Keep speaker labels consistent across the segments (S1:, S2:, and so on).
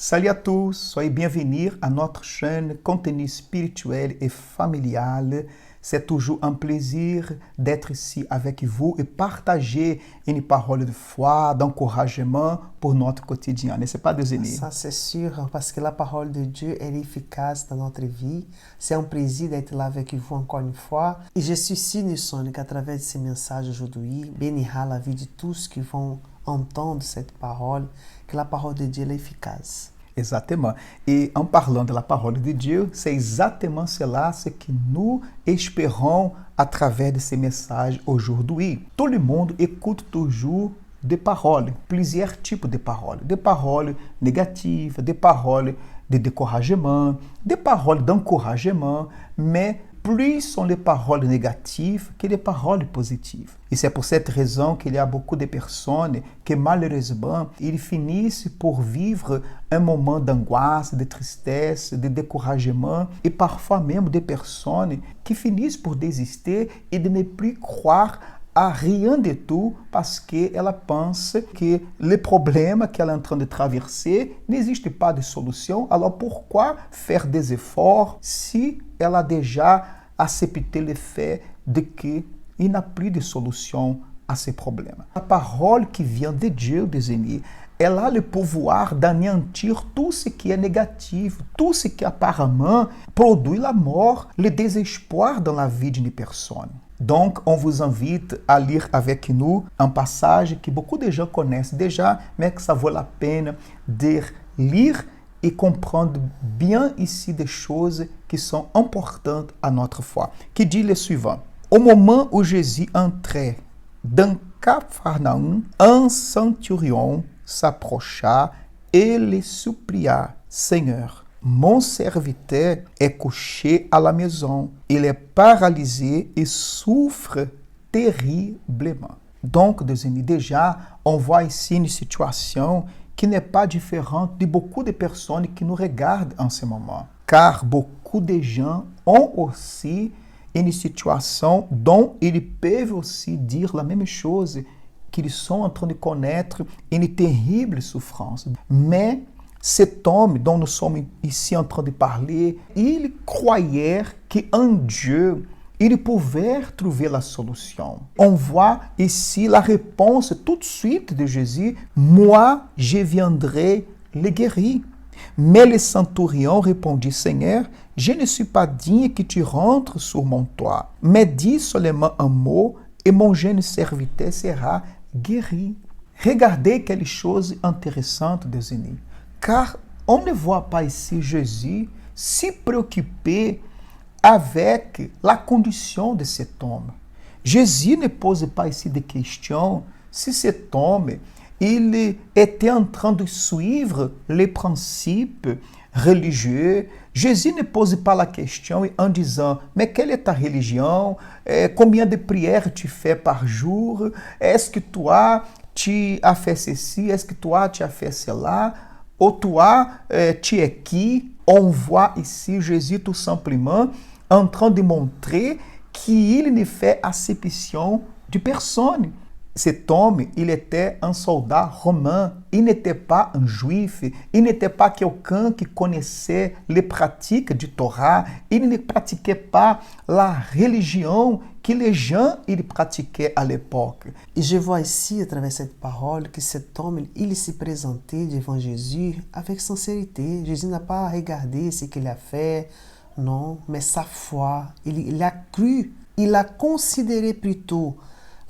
S1: Salut à tous, soyez bienvenus à notre chaîne Contenu spirituel et familial. C'est toujours un plaisir d'être ici avec vous et partager une parole de foi, d'encouragement pour notre quotidien. N'est-ce pas, Denis?
S2: Ça, c'est sûr, parce que la parole de Dieu est efficace dans notre vie. C'est un plaisir d'être là avec vous encore une fois. Et je suis si sonne qu'à travers ces messages aujourd'hui, bénira la vie de tous qui vont entendre cette parole, que la parole de Dieu est efficace.
S1: Exatamente. E en parlant de la parole de Dieu, c'est exactement cela ce que nous espérons à travers de ces messages aujourd'hui. Tout le monde écoute toujours des paroles, plusieurs types de paroles négatives, des paroles de découragement, des paroles d'encouragement, mais plus sont les paroles négatives que les paroles positives. Et c'est pour cette raison qu'il y a beaucoup de personnes que malheureusement, ils finissent pour vivre un moment d'angoisse, de tristesse, de découragement et parfois même des personnes qui finissent por désister et de ne plus croire à rien de tout parce qu'elle pense que le problème qu'elle est en train de traverser n'existe pas de solution. Alors pourquoi faire des efforts si elle a déjà accepté le fait de qu'il n'y a plus de solution à ces problèmes? La parole qui vient de Dieu, des amis, elle a le pouvoir d'anéantir tout ce qui est négatif, tout ce qui apparemment produit la mort, le désespoir dans la vie d'une personne. Donc, on vous invite à lire avec nous un passage que beaucoup de gens connaissent déjà, mais que ça vaut la peine de lire et comprendre bien ici des choses qui sont importantes à notre foi. Qui dit le suivant: au moment où Jésus entrait dans Capharnaüm, un centurion s'approcha et le supplia: Seigneur, mon serviteur est couché à la maison, il est paralysé et souffre terriblement. Donc, déjà, on voit ici une situation qui n'est pas différente de beaucoup de personnes qui nous regardent en ce moment. Car beaucoup de gens ont aussi une situation dont ils peuvent aussi dire la même chose, qu'ils sont en train de connaître une terrible souffrance. Mais cet homme dont nous sommes ici en train de parler, il croyait qu'en Dieu, il pouvait trouver la solution. On voit ici la réponse tout de suite de Jésus: moi, je viendrai le guérir. Mais le centurion répondit: Seigneur, je ne suis pas digne que tu rentres sur mon toit, mais dis seulement un mot et mon jeune serviteur sera guéri. Regardez quelle chose intéressante, des amis. Car on ne voit pas ici Jésus se préoccuper avec la condition de cet homme. Jésus ne pose pas ici de questions si cet homme il était en train de suivre les principes religieux. Jésus ne pose pas la question en disant: mais quelle est ta religion? Combien de prières tu fais par jour? Est-ce que toi, tu as fait ceci? Est-ce que toi, tu as fait cela? Ou toi, tu es qui? On voit ici Jésus tout simplement en train de montrer qu'il ne fait acception de personne. Cet homme, il était un soldat romain, il n'était pas un juif, il n'était pas quelqu'un qui connaissait les pratiques du Torah, il ne pratiquait pas la religion que les gens ils pratiquaient à l'époque.
S2: Et je vois ici, à travers cette parole, que cet homme, il s'est présenté devant Jésus avec sincérité. Jésus n'a pas regardé ce qu'il a fait, non, mais sa foi, il a cru, il a considéré plutôt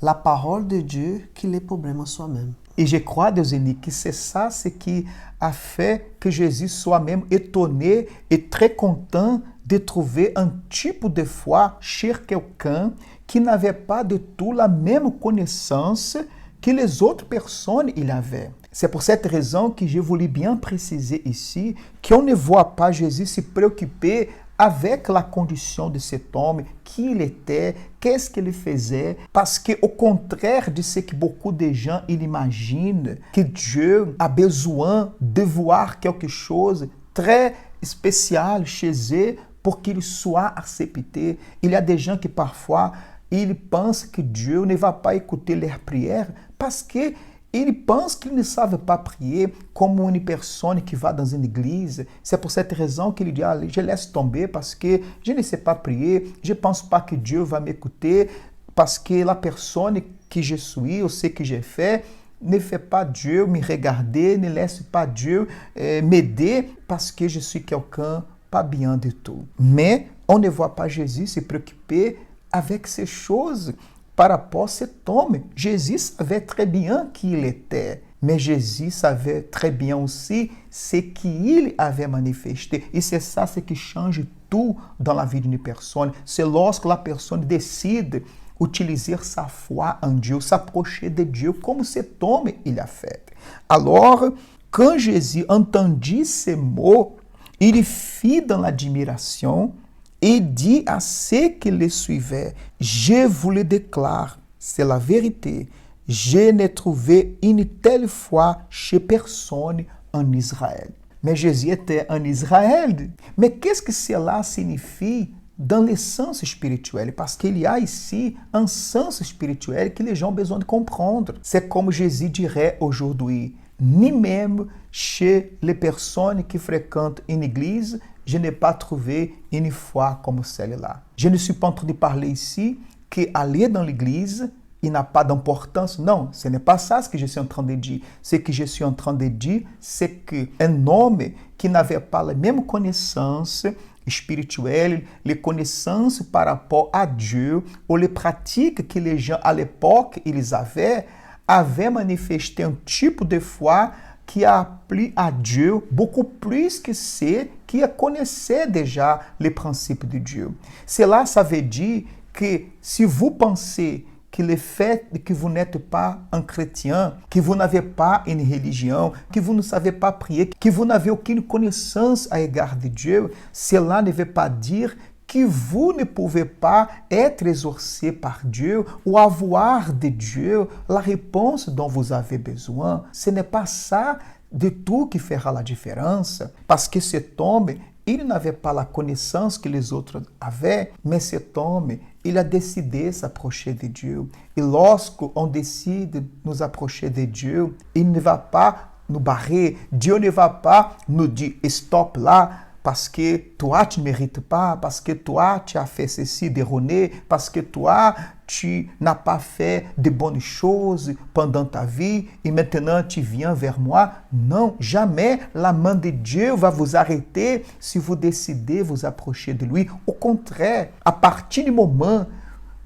S2: la parole de Dieu que les problèmes en soi-même.
S1: Et je crois, Deus amis, que c'est ça ce qui a fait que Jésus soit même étonné et très content de trouver un type de foi chez quelqu'un qui n'avait pas du tout la même connaissance que les autres personnes il avait. C'est pour cette raison que je voulais bien préciser ici qu'on ne voit pas Jésus se préoccuper avec la condition de cet homme, qui il était, qu'est-ce qu'il faisait, parce qu'au contraire de ce que beaucoup de gens imaginent, que Dieu a besoin de voir quelque chose très spécial chez eux pour qu'il soit accepté. Il y a des gens qui parfois, ils pensent que Dieu ne va pas écouter leurs prières parce que Il pense qu'il ne savent pas prier comme une personne qui va dans une église. C'est pour cette raison qu'il dit, allez, je laisse tomber parce que je ne sais pas prier, je ne pense pas que Dieu va m'écouter parce que la personne que je suis ou ce que j'ai fait ne fait pas Dieu me regarder, ne laisse pas Dieu m'aider parce que je suis quelqu'un pas bien du tout. Mais on ne voit pas Jésus se préoccuper avec ces choses par rapport à cet homme. Jésus savait très bien qui il était, mais Jésus savait très bien aussi ce qu'il avait manifesté. Et c'est ça ce qui change tout dans la vie d'une personne. C'est lorsque la personne décide utiliser sa foi en Dieu, s'approcher de Dieu, comme cet homme il a fait. Alors, quand Jésus entendit ces mots, il fit dans l'admiration et dit à ceux qui le suivaient, je vous le déclare, c'est la vérité, je n'ai trouvé une telle foi chez personne en Israël. Mais Jésus était en Israël. Mais qu'est-ce que cela signifie dans le sens spirituel? Parce qu'il y a ici un sens spirituel que les gens ont besoin de comprendre. C'est comme Jésus dirait aujourd'hui, ni même chez les personnes qui fréquentent une église, je n'ai pas trouvé une foi comme celle-là. Je ne suis pas en train de parler ici qu'aller dans l'église, il n'a pas d'importance. Non, ce n'est pas ça ce que je suis en train de dire. Ce que je suis en train de dire, c'est qu'un homme qui n'avait pas la même connaissance spirituelle, les connaissances par rapport à Dieu, ou les pratiques que les gens à l'époque ils avaient manifesté un type de foi qui a appelé à Dieu beaucoup plus que ceux qui connaissaient déjà les principes de Dieu. Cela, ça veut dire que si vous pensez que le fait que vous n'êtes pas un chrétien, que vous n'avez pas une religion, que vous ne savez pas prier, que vous n'avez aucune connaissance à l'égard de Dieu, cela ne veut pas dire que vous ne pouvez pas être exaucé par Dieu ou avoir de Dieu la réponse dont vous avez besoin. Ce n'est pas ça de tout qui fera la différence, parce que cet homme, il n'avait pas la connaissance que les autres avaient, mais cet homme, il a décidé de s'approcher de Dieu. Et lorsqu'on décide de nous approcher de Dieu, il ne va pas nous barrer. Dieu ne va pas nous dire stop là, parce que toi, tu ne mérites pas, parce que toi, tu as fait ceci d'erroné, parce que toi, tu n'as pas fait de bonnes choses pendant ta vie et maintenant tu viens vers moi. Non, jamais la main de Dieu va vous arrêter si vous décidez de vous approcher de lui. Au contraire, à partir du moment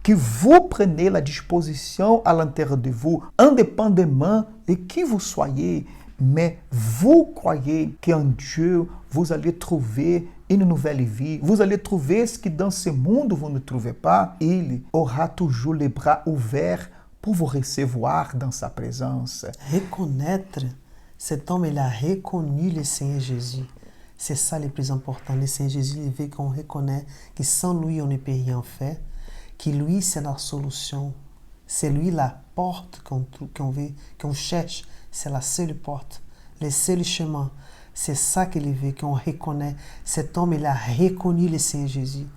S1: que vous prenez la disposition à l'intérieur de vous, indépendamment de qui vous soyez, mais vous croyez qu'en Dieu, vous allez trouver une nouvelle vie. Vous allez trouver ce que dans ce monde vous ne trouvez pas. Il aura toujours les bras ouverts pour vous recevoir dans sa présence.
S2: Reconnaître, cet homme, il a reconnu le Seigneur Jésus. C'est ça le plus important. Le Seigneur Jésus, il veut qu'on reconnaisse que sans lui, on ne peut rien faire, que lui, c'est la solution. C'est lui la porte qu'on cherche. C'est la seule porte, le seul chemin. C'est ça qu'il veut, qu'on reconnaît. Cet homme, il a reconnu le Seigneur Jésus.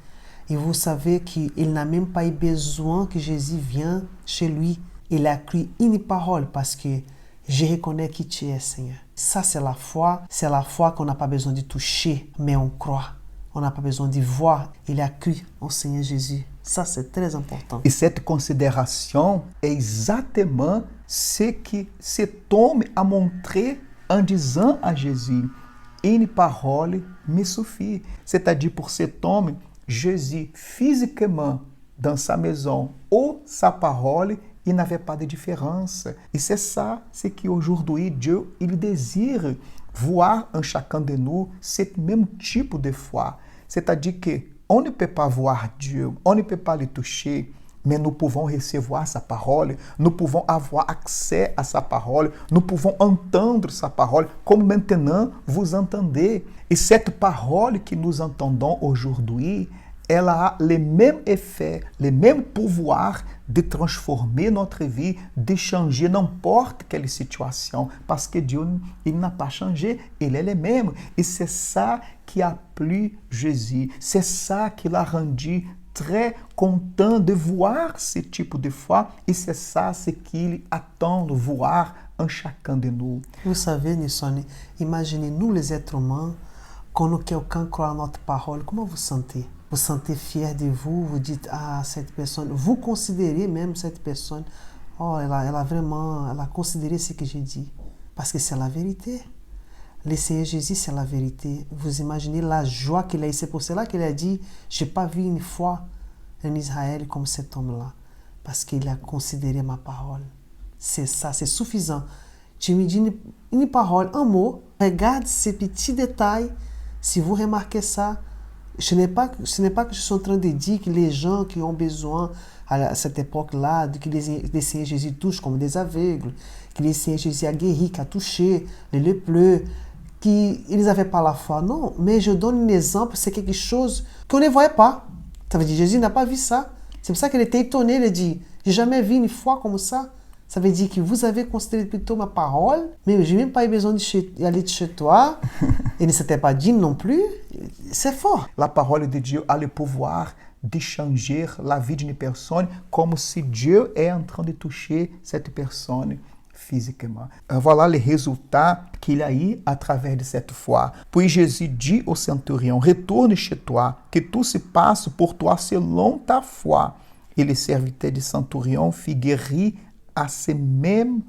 S2: Et vous savez qu'il n'a même pas eu besoin que Jésus vienne chez lui. Il a cru une parole parce que je reconnais qui tu es, Seigneur. Ça, c'est la foi. C'est la foi qu'on n'a pas besoin de toucher, mais on croit. On n'a pas besoin de voir. Il a cru au Seigneur Jésus. Ça, c'est très important.
S1: Et cette considération est exactement ce que cet homme a montré en disant à Jésus, une parole me suffit. C'est-à-dire pour cet homme, Jésus physiquement dans sa maison ou sa parole, il n'avait pas de différence. Et c'est ça, c'est qu'aujourd'hui Dieu, il désire voir en chacun de nous ce même type de foi. C'est-à-dire que on ne peut pas voir Dieu, on ne peut pas le toucher, mais nous pouvons recevoir sa parole, nous pouvons avoir accès à sa parole, nous pouvons entendre sa parole, comme maintenant vous entendez. Et cette parole que nous entendons aujourd'hui, elle a les mêmes effets, les mêmes pouvoirs de transformer notre vie, de changer n'importe quelle situation, parce que Dieu, il n'a pas changé, il est le même. Et c'est ça qui a plu Jésus, c'est ça qui l'a rendu très content de voir ce type de foi, et c'est ça ce qu'il attend de voir en chacun de nous.
S2: Vous savez, Nilson, imaginez nous les êtres humains, quand quelqu'un croit à notre parole, comment vous sentez? Vous sentez fier de vous, vous dites, ah, cette personne, vous considérez même cette personne, oh, elle a considéré ce que j'ai dit, parce que c'est la vérité. Le Seigneur Jésus, c'est la vérité. Vous imaginez la joie qu'il a eu, c'est pour cela qu'il a dit, j'ai pas vu une fois en Israël comme cet homme-là, parce qu'il a considéré ma parole. C'est ça, c'est suffisant. Tu me dis une parole, un mot, regarde ces petits détails. Si vous remarquez ça, ce n'est pas que je suis en train de dire que les gens qui ont besoin à cette époque-là, que le Seigneur Jésus touche comme des aveugles, que le Seigneur Jésus a guéri, qui a touché les lépreux, qu'ils n'avaient pas la foi. Non, mais je donne un exemple, c'est quelque chose qu'on ne voyait pas. Ça veut dire Jésus n'a pas vu ça. C'est pour ça qu'il était étonné, il dit, j'ai jamais vu une foi comme ça. Ça veut dire que vous avez considéré plutôt ma parole, mais je n'ai même pas eu besoin d'aller chez toi. Il ne s'était pas dit non plus. C'est fort.
S1: La parole de Dieu a le pouvoir de changer la vie d'une personne comme si Dieu est en train de toucher cette personne physiquement. Voilà le résultat qu'il a eu à travers de cette foi. Puis Jésus dit au centurion, retourne chez toi, que tout se passe pour toi selon ta foi. Et le serviteur du centurion fit guérir à ce même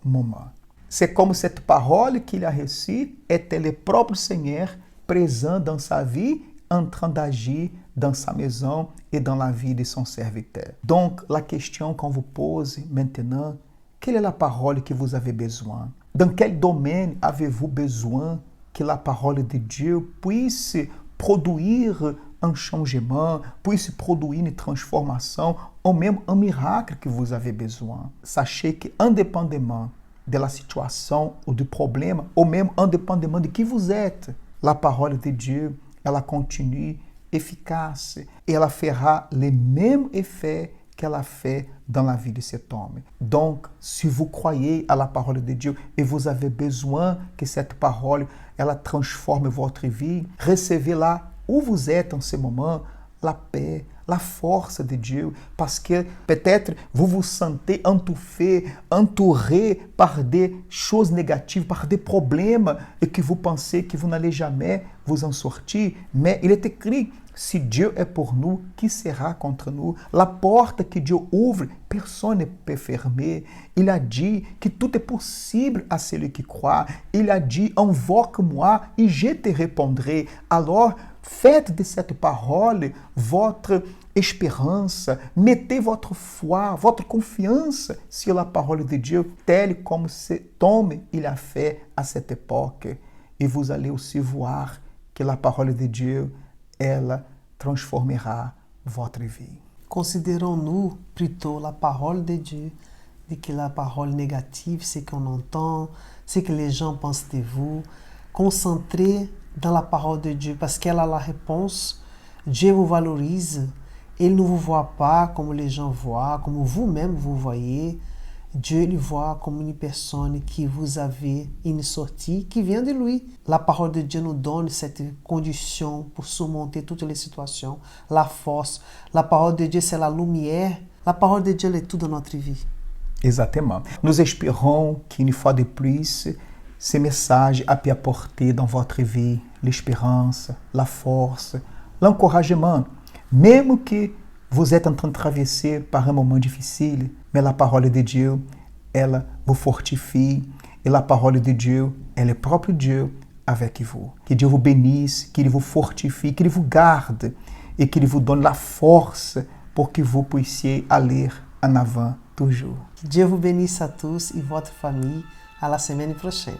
S1: moment. C'est comme cette parole qu'il a reçue était le próprio Seigneur présent dans sa vie, en train d'agir dans sa maison et dans la vie de son serviteur. Donc, la question qu'on vous pose maintenant, quelle est la parole que vous avez besoin? Dans quel domaine avez-vous besoin que la parole de Dieu puisse produire un changement, puisse produire une transformação ou même un miracle que vous avez besoin? Sachez que, indépendamment de la situation ou du problème, ou même indépendamment de qui vous êtes, la parole de Dieu, ela continue efficace et ela fera le même effet qu'elle a fait dans la vie de cet homme. Donc, si vous croyez à la parole de Dieu et vous avez besoin que cette parole ela transforme votre vie, recevez-la où vous êtes en ce moment, la paix, la force de Dieu, parce que peut-être vous vous sentez entouré par des choses négatives, par des problèmes, et que vous pensez que vous n'allez jamais vous en sortir. Mais il est écrit, si Dieu est pour nous, qui sera contre nous? La porte que Dieu ouvre, personne ne peut fermer. Il a dit que tout est possible à celui qui croit. Il a dit, invoque-moi et je te répondrai. Alors, faites de cette parole votre espérance, mettez votre foi, votre confiance sur la parole de Dieu, telle comme cet homme il a fait à cette époque. Et vous allez aussi voir que la parole de Dieu, ela transformera votre vie.
S2: Considérons-nous plutôt la parole de Dieu, de que la parole négative, c'est qu'on entend, c'est que les gens pensent de vous. Concentrez dans la parole de Dieu, parce qu'elle a la réponse. Dieu vous valorise. Il ne vous voit pas comme les gens voient, comme vous-même vous voyez. Dieu le voit comme une personne qui vous avez une sortie qui vient de lui. La parole de Dieu nous donne cette condition pour surmonter toutes les situations, la force. La parole de Dieu, c'est la lumière. La parole de Dieu est tout dans notre vie.
S1: Exatamente. Nous espérons qu'une fois de plus, ce message a pu apporter dans votre vie l'espérance, la force, l'encouragement. Même que vous êtes en train de traverser par un moment difficile, mais la parole de Dieu, ela vous fortifie. Et la parole de Dieu, elle est propre Dieu avec vous. Que Dieu vous bénisse, qu'il vous fortifie, qu'il vous garde et qu'il vous donne la force pour que vous puissiez aller en avant toujours.
S2: Que Dieu vous bénisse à tous et votre famille. À la semaine prochaine.